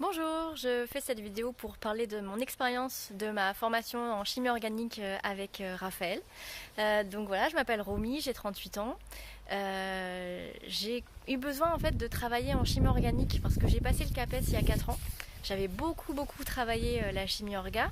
Bonjour, je fais cette vidéo pour parler de mon expérience de ma formation en chimie organique avec Raphaël. Donc voilà, je m'appelle Romy, j'ai 38 ans. J'ai eu besoin en fait de travailler en chimie organique parce que j'ai passé le CAPES il y a 4 ans. J'avais beaucoup travaillé la chimie orga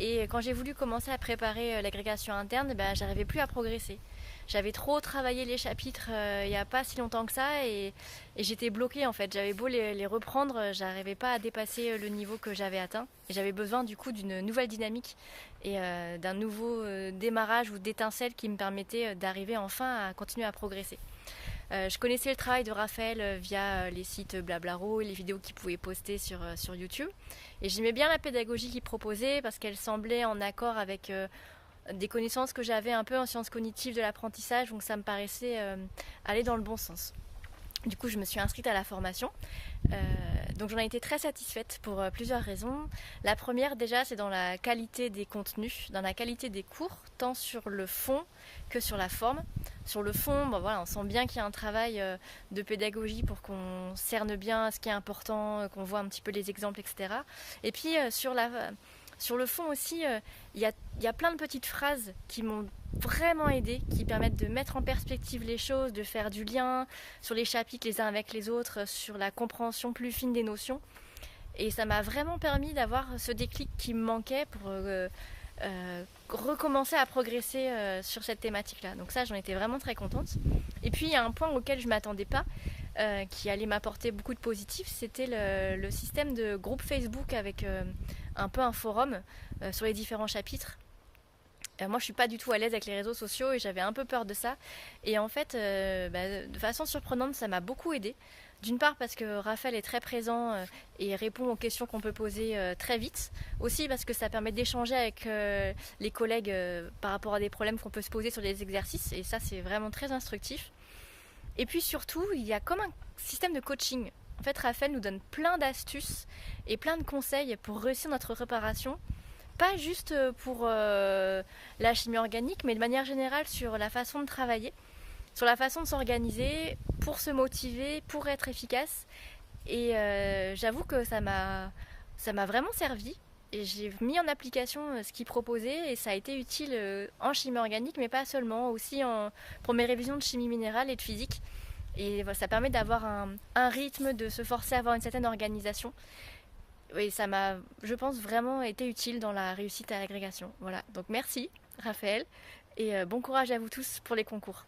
et quand j'ai voulu commencer à préparer l'agrégation interne, j'arrivais plus à progresser. J'avais trop travaillé les chapitres il n'y a pas si longtemps que ça et j'étais bloquée en fait. J'avais beau les reprendre, j'arrivais pas à dépasser le niveau que j'avais atteint. Et j'avais besoin du coup d'une nouvelle dynamique et d'un nouveau démarrage ou d'étincelle qui me permettait d'arriver enfin à continuer à progresser. Je connaissais le travail de Raphaël via les sites Blablaro et les vidéos qu'il pouvait poster sur YouTube. Et j'aimais bien la pédagogie qu'il proposait parce qu'elle semblait en accord avec des connaissances que j'avais un peu en sciences cognitives de l'apprentissage, donc ça me paraissait aller dans le bon sens. Du coup, je me suis inscrite à la formation. Donc j'en ai été très satisfaite pour plusieurs raisons. La première, déjà, c'est dans la qualité des contenus, dans la qualité des cours, tant sur le fond que sur la forme. Sur le fond, voilà, on sent bien qu'il y a un travail de pédagogie pour qu'on cerne bien ce qui est important, qu'on voit un petit peu les exemples, etc. Et puis sur le fond aussi, il y a plein de petites phrases qui m'ont vraiment aidé, qui permettent de mettre en perspective les choses, de faire du lien sur les chapitres les uns avec les autres, sur la compréhension plus fine des notions. Et ça m'a vraiment permis d'avoir ce déclic qui me manquait pour recommencer à progresser sur cette thématique-là. Donc ça, j'en étais vraiment très contente. Et puis, il y a un point auquel je ne m'attendais pas, qui allait m'apporter beaucoup de positif, c'était le système de groupe Facebook avec un peu un forum sur les différents chapitres. Moi, je suis pas du tout à l'aise avec les réseaux sociaux et j'avais un peu peur de ça. Et en fait, de façon surprenante, ça m'a beaucoup aidé. D'une part parce que Raphaël est très présent et répond aux questions qu'on peut poser très vite. Aussi parce que ça permet d'échanger avec les collègues par rapport à des problèmes qu'on peut se poser sur les exercices. Et ça, c'est vraiment très instructif. Et puis surtout, il y a comme un système de coaching. En fait, Raphaël nous donne plein d'astuces et plein de conseils pour réussir notre réparation. Pas juste pour la chimie organique, mais de manière générale sur la façon de travailler, sur la façon de s'organiser, pour se motiver, pour être efficace. Et j'avoue que ça m'a vraiment servi. Et j'ai mis en application ce qu'il proposait et ça a été utile en chimie organique, mais pas seulement, aussi pour mes révisions de chimie minérale et de physique. Et ça permet d'avoir un rythme, de se forcer à avoir une certaine organisation. Oui, ça m'a, je pense, vraiment été utile dans la réussite à l'agrégation. Voilà, donc merci Raphaël et bon courage à vous tous pour les concours.